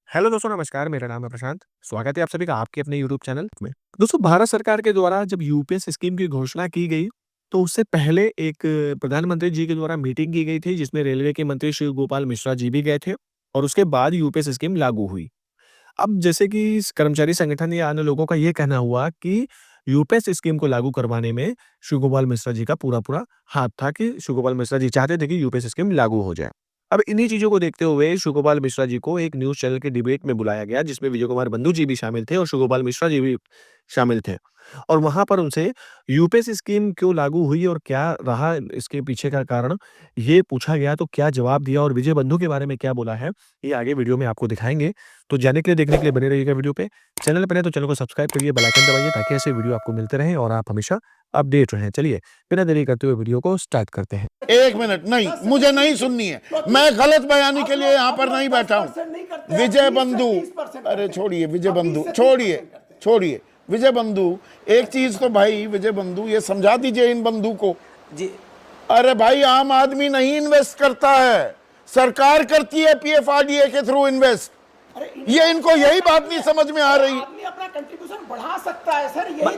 Hello दोस्तों, नमस्कार। मेरा नाम है प्रशांत। स्वागत है आप सभी का आपके अपने यूट्यूब चैनल में। दोस्तों, भारत सरकार के द्वारा जब यूपीएस स्कीम की घोषणा की गई, तो उससे पहले एक प्रधानमंत्री जी के द्वारा मीटिंग की गई थी, जिसमें रेलवे के मंत्री श्री गोपाल मिश्रा जी भी गए थे और उसके बाद यूपीएस स्कीम लागू हुई। अब जैसे कि इस कर्मचारी संगठन या अन्य लोगों का ये कहना हुआ कि यूपीएस स्कीम को लागू करवाने में शिव गोपाल मिश्रा जी का पूरा-पूरा हाथ था कि शिव गोपाल मिश्रा जी चाहते थे कि यूपीएस स्कीम लागू हो जाए। अब इन्हीं चीज़ों को देखते हुए शिव गोपाल मिश्रा जी को एक न्यूज़ चैनल के डिबेट में बुलाया गया, जिसमें विजय कुमार बंधु जी भी शामिल थे और शिव गोपाल मिश्रा जी भी शामिल थे। और वहाँ पर उनसे यूपीएस स्कीम क्यों लागू हुई और क्या रहा इसके पीछे का कारण, ये पूछा गया। तो क्या जवाब दिया और विजय बंधु के बारे में क्या बोला है, ये आगे वीडियो में आपको दिखाएँगे। तो जानने के लिए, देखने के लिए बने रहिएगा वीडियो पे। चैनल पे नए तो चैनल को सब्सक्राइब करिए, बेल आइकन दबाइए ताकि ऐसे वीडियो आपको मिलते रहें और आप हमेशा अपडेट रहें। चलिए, बिना देरी करते हुए वीडियो को स्टार्ट करते हैं। एक मिनट नहीं, मुझे नहीं सुननी है। मैं गलत बयानी के लिए यहाँ पर नहीं बैठा हूँ। विजय बंधु, अरे छोड़िए विजय बंधु, छोड़िए विजय बंधु। एक चीज तो भाई विजय बंधु ये समझा दीजिए इन बंधु को जी। अरे भाई, आम आदमी नहीं इन्वेस्ट करता है, सरकार करती है पीएफआरडीए के थ्रू इन्वेस्ट। ये इनको यही बात नहीं समझ में आ रही। आदमी अपना कंट्रीब्यूशन बढ़ा सकता है सर, यही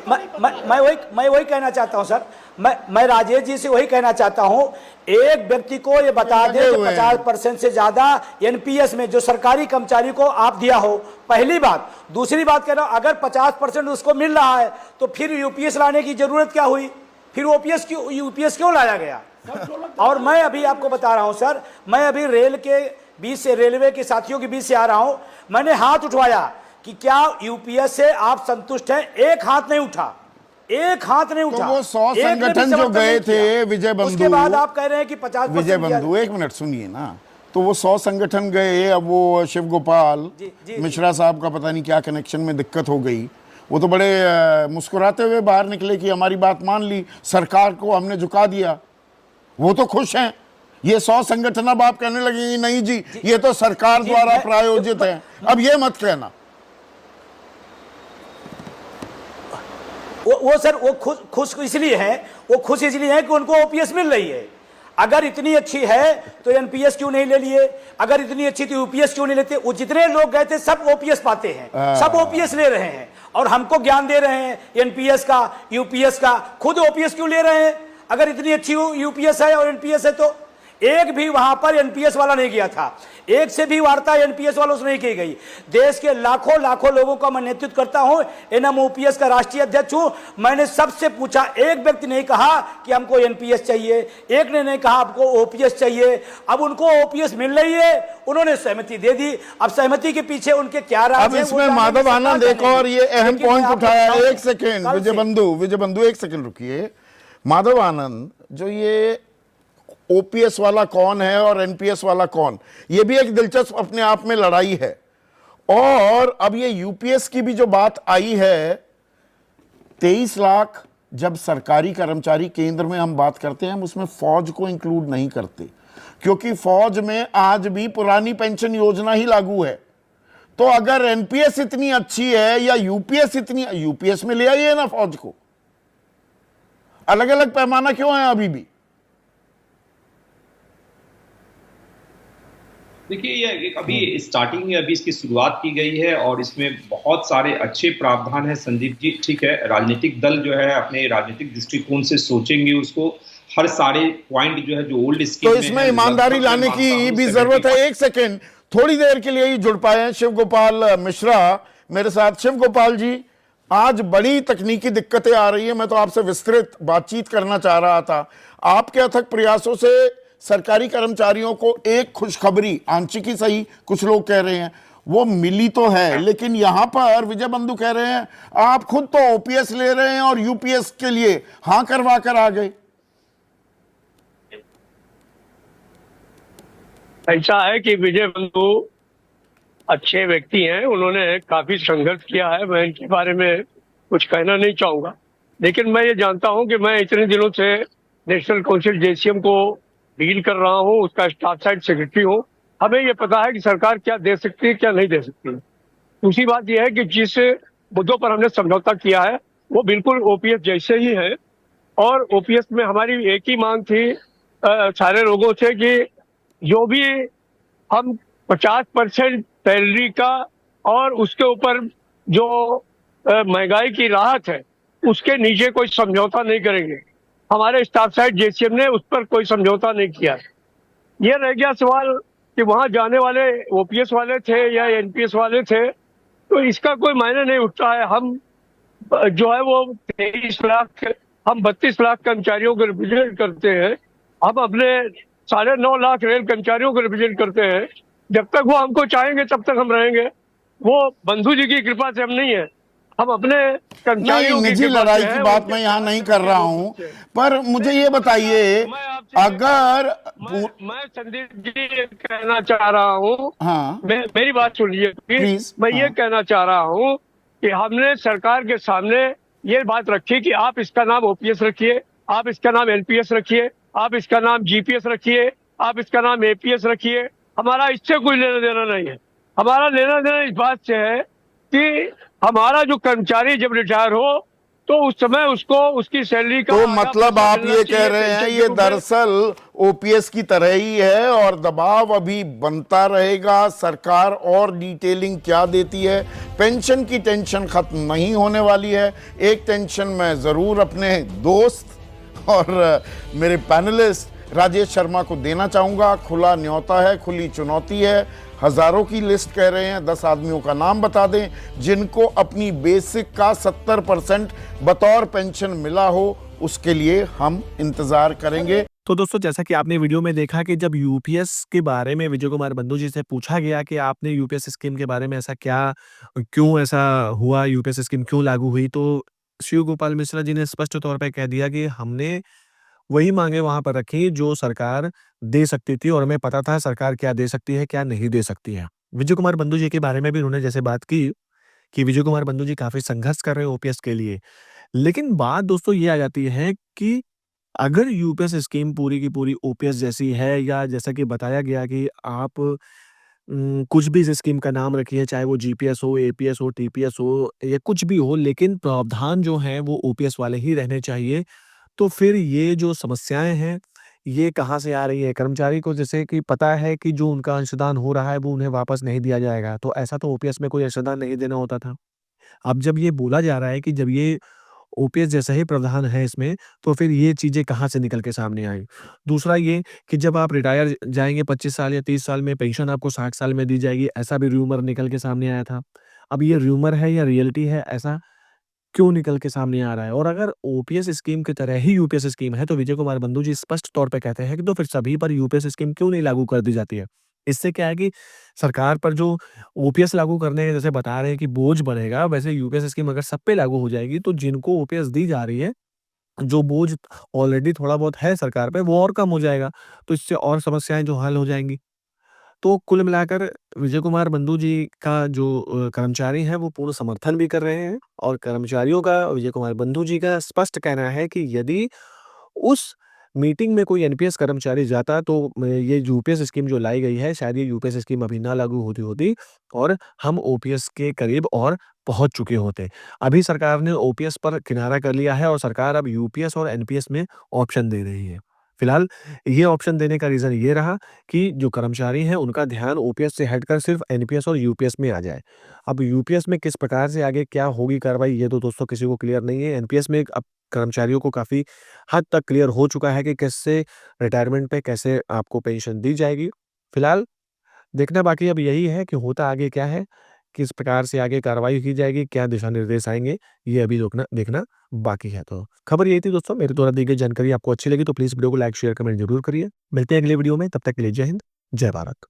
मैं वही कहना चाहता हूं सर। मैं राजेश जी से वही कहना चाहता हूं, एक व्यक्ति को ये बता दे कि 50% से ज्यादा एनपीएस में जो सरकारी कर्मचारी को आप दिया हो, पहली बात। दूसरी बात कह रहा हूं, अगर 50% उसको मिल रहा है तो फिर यूपीएस लाने की जरूरत क्या हुई? फिर यूपीएस क्यों लाया गया? और मैं अभी आपको बता रहा हूं सर, मैं अभी रेलवे के साथियों के बीच से आ रहा हूं। मैंने हाथ उठवाया कि क्या यूपीएस से आप संतुष्ट हैं? एक हाथ नहीं उठा। तो वो 100 संगठन जो गए थे विजय बंधु, उसके बाद आप कह रहे हैं कि 50%। विजय बंधु एक मिनट सुनिए ना। तो वो 100 संगठन गए, अब वो शिव गोपाल मिश्रा साहब का पता नहीं क्या कनेक्शन में दिक्कत हो गई। वो तो बड़े मुस्कुराते हुए बाहर निकले कि हमारी बात मान ली, सरकार को हमने झुका दिया। वो तो खुश हैं। ये 100 संगठन अब आप कहने लगे नहीं जी ये तो सरकार द्वारा प्रायोजित है। अब ये मत कहना। वो सर, वो खुश इसलिए है कि उनको ओपीएस मिल रही है। अगर इतनी अच्छी है तो एनपीएस क्यों नहीं ले लिए? अगर इतनी अच्छी तो यूपीएस क्यों नहीं लेते? वो जितने लोग गए थे सब ओपीएस पाते हैं, सब ओपीएस ले रहे हैं और हमको ज्ञान दे रहे हैं एनपीएस का, यूपीएस का। खुद ओपीएस क्यों ले रहे हैं? अगर इतनी अच्छी यूपीएस है और एनपीएस है तो एक भी वहां पर एनपीएस वाला नहीं गया था, एक से भी वार्ता एनपीएस वालों से नहीं की गई। देश के लाखों लोगों का मैं नेतृत्व करता हूं, एनएमओपीएस का राष्ट्रीय अध्यक्ष हूं। मैंने सबसे पूछा, एक व्यक्ति नहीं कहा कि हमको एनपीएस चाहिए, एक ने नहीं कहा आपको ओपीएस चाहिए। अब उनको ओपीएस मिल रही है, उन्होंने सहमति दे दी। अब सहमति के पीछे उनके क्या राज अब इसमें माधव आनंद एक और ये अहम पॉइंट उठाया। एक सेकेंड विजय बंधु एक सेकेंड रुकिए। माधव आनंद, जो ये ओपीएस वाला कौन है और एनपीएस वाला कौन, ये भी एक दिलचस्प अपने आप में लड़ाई है। और अब ये यूपीएस की भी जो बात आई है, 23 लाख जब सरकारी कर्मचारी केंद्र में हम बात करते हैं, हम उसमें फौज को इंक्लूड नहीं करते, क्योंकि फौज में आज भी पुरानी पेंशन योजना ही लागू है। तो अगर एनपीएस इतनी अच्छी है या यूपीएस में ले आइए ना फौज को। अलग अलग पैमाना क्यों है अभी भी? देखिए, ये अभी स्टार्टिंग में अभी इसकी शुरुआत की गई है और इसमें बहुत सारे अच्छे प्रावधान है संदीप जी। ठीक है, राजनीतिक दल जो है अपने राजनीतिक दृष्टिकोण से सोचेंगे उसको, हर सारे पॉइंट जो है जो ओल्ड स्कीम तो इसमें ईमानदारी लाने की भी जरूरत है। एक सेकेंड, थोड़ी देर के लिए ही जुड़ पाए हैं शिव गोपाल मिश्रा मेरे साथ। शिव गोपाल जी, आज बड़ी तकनीकी दिक्कतें आ रही है, मैं तो आपसे विस्तृत बातचीत करना चाह रहा था। आपके अथक प्रयासों से सरकारी कर्मचारियों को एक खुशखबरी, आंशिक ही सही, कुछ लोग कह रहे हैं वो मिली तो है, लेकिन यहां पर विजय बंधु कह रहे हैं आप खुद तो ओपीएस ले रहे हैं और यूपीएस के लिए हां करवा कर आ गए। ऐसा है कि विजय बंधु अच्छे व्यक्ति हैं, उन्होंने काफी संघर्ष किया है। मैं इनके बारे में कुछ कहना नहीं चाहूंगा, लेकिन मैं ये जानता हूं कि मैं इतने दिनों से नेशनल काउंसिल जेसीएम को डील कर रहा हूं, उसका स्टाफ साइड सेक्रेटरी हूं। हमें ये पता है कि सरकार क्या दे सकती है, क्या नहीं दे सकती। दूसरी बात यह है कि जिस मुद्दों पर हमने समझौता किया है वो बिल्कुल ओपीएस जैसे ही है। और ओपीएस में हमारी एक ही मांग थी सारे लोगों से कि जो भी हम 50% सैलरी का और उसके ऊपर जो महंगाई की राहत है उसके नीचे कोई समझौता नहीं करेंगे। हमारे स्टाफ साइड जेसीएम ने उस पर कोई समझौता नहीं किया। ये रह गया सवाल कि वहां जाने वाले ओपीएस वाले थे या एनपीएस वाले थे, तो इसका कोई मायने नहीं उठता है। हम जो है वो 23 लाख, हम 32 लाख कर्मचारियों को रिप्रेजेंट करते हैं। हम अपने 9.5 लाख रेल कर्मचारियों को रिप्रेजेंट करते हैं। जब तक वो हमको चाहेंगे तब तक हम रहेंगे। वो बंधु जी की कृपा से हम नहीं है, हम अपने नहीं, कर्मचारियों की निजी कृपा लड़ाई से की हैं। बात उनके मैं यहाँ साथ नहीं कर रहा हूँ, पर मुझे ये बताइए, अगर मैं संदीप जी ये कहना चाह रहा हूँ, हाँ मेरी बात सुनिए प्लीज। प्लीज, मैं ये हाँ। कहना चाह रहा हूँ कि हमने सरकार के सामने ये बात रखी कि आप इसका नाम ओपीएस रखिए, आप इसका नाम एनपीएस रखिए, आप इसका नाम जीपीएस रखिए, आप इसका नाम एपीएस रखिए। हमारा इससे कोई लेना देना नहीं है। हमारा लेना देना इस बात से है कि हमारा जो कर्मचारी जब रिटायर हो तो उस समय उसको उसकी सैलरी का तो आधा मतलब पैसा आप मिलना ये कह चाहिए रहे हैं पेंशन के ये रूप में। दरअसल ओपीएस की तरह ही है और दबाव अभी बनता रहेगा। सरकार और डिटेलिंग क्या देती है, पेंशन की टेंशन खत्म नहीं होने वाली है। एक टेंशन मैं जरूर अपने दोस्त और मेरे पैनलिस्ट राजेश शर्मा को देना चाहूंगा। खुला न्योता है, खुली चुनौती है। हजारों की लिस्ट कह रहे हैं, 10 आदमियों का नाम बता दें जिनको अपनी बेसिक का 70% बतौर पेंशन मिला हो। उसके लिए हम इंतजार करेंगे। तो दोस्तों, जैसा कि आपने वीडियो में देखा कि जब यूपीएस के बारे में विजय कुमार बंधु जी से पूछा गया कि आपने यूपीएस स्कीम के बारे में क्यों ऐसा हुआ, यूपीएस स्कीम क्यों लागू हुई, तो शिव गोपाल मिश्रा जी ने स्पष्ट तौर पे कह दिया कि हमने वही मांगे वहां पर रखी जो सरकार दे सकती थी और हमें पता था सरकार क्या दे सकती है, क्या नहीं दे सकती है। विजय कुमार बंधु जी के बारे में भी उन्होंने जैसे बात की कि विजय कुमार बंधु जी काफी संघर्ष कर रहे हैं ओपीएस के लिए। लेकिन बात दोस्तों ये आ जाती है कि अगर यूपीएस स्कीम पूरी की पूरी ओपीएस जैसी है, या जैसा कि बताया गया कि आप कुछ भी इस स्कीम का नाम रखिए, चाहे वो जीपीएस हो, एपीएस हो, टीपीएस हो या कुछ भी हो, लेकिन प्रावधान जो हैं वो ओपीएस वाले ही रहने चाहिए। तो फिर ये जो समस्याएँ हैं, ये कहाँ से आ रही है? कर्मचारी को जैसे कि पता है कि जो उनका अंशदान हो रहा है वो उन्हें वापस नहीं दिया जाएगा, तो ऐसा तो ओपीएस में कोई अंशदान नहीं देना होता था। अब जब ये बोला जा रहा है कि जब ये ओपीएस जैसा ही प्रावधान है इसमें, तो फिर ये चीज़ें कहाँ से निकल के सामने आई? दूसरा ये कि जब आप रिटायर जाएँगे 25 साल या 30 साल में, पेंशन आपको 60 साल में दी जाएगी, ऐसा भी रूमर निकल के सामने आया था। अब ये रूमर है या रियलिटी है, ऐसा क्यों निकल के सामने आ रहा है? और अगर ओपीएस स्कीम की तरह ही यूपीएस स्कीम है, तो विजय कुमार बंधु जी स्पष्ट तौर पे कहते हैं कि तो फिर सभी पर यूपीएस स्कीम क्यों नहीं लागू कर दी जाती है? इससे क्या है कि सरकार पर जो ओपीएस लागू करने के जैसे बता रहे हैं कि बोझ बढ़ेगा, वैसे यूपीएस स्कीम अगर सब पे लागू हो जाएगी, तो जिनको ओपीएस दी जा रही है, जो बोझ ऑलरेडी थोड़ा बहुत है सरकार पे, वो और कम हो जाएगा। तो इससे और समस्याएँ जो हल हो जाएँगी। तो कुल मिलाकर विजय कुमार बंधु जी का जो कर्मचारी हैं वो पूर्ण समर्थन भी कर रहे हैं, और कर्मचारियों का विजय कुमार बंधु जी का स्पष्ट कहना है कि यदि उस मीटिंग में कोई एनपीएस कर्मचारी जाता तो ये यूपीएस स्कीम जो लाई गई है, शायद ये यूपीएस स्कीम अभी ना लागू होती होती और हम ओपीएस के करीब और पहुंच चुके होते। अभी सरकार ने ओपीएस पर किनारा कर लिया है और सरकार अब यूपीएस और एनपीएस में ऑप्शन दे रही है। फिलहाल ये ऑप्शन देने का रीज़न ये रहा कि जो कर्मचारी हैं उनका ध्यान ओपीएस से हटकर सिर्फ एनपीएस और यूपीएस में आ जाए। अब यूपीएस में किस प्रकार से आगे क्या होगी कार्रवाई, ये तो दोस्तों किसी को क्लियर नहीं है। एनपीएस में अब कर्मचारियों को काफ़ी हद तक क्लियर हो चुका है कि किससे रिटायरमेंट पे कैसे आपको पेंशन दी जाएगी। फिलहाल देखना बाकी अब यही है कि होता आगे क्या है, किस प्रकार से आगे कार्रवाई की जाएगी, क्या दिशा निर्देश आएँगे, ये अभी रोकना देखना बाकी है। तो खबर यही थी दोस्तों, मेरे द्वारा दी गई जानकारी आपको अच्छी लगी तो प्लीज़ वीडियो को लाइक, शेयर, कमेंट ज़रूर करिए। मिलते हैं अगले वीडियो में, तब तक के लिए जय हिंद, जय भारत।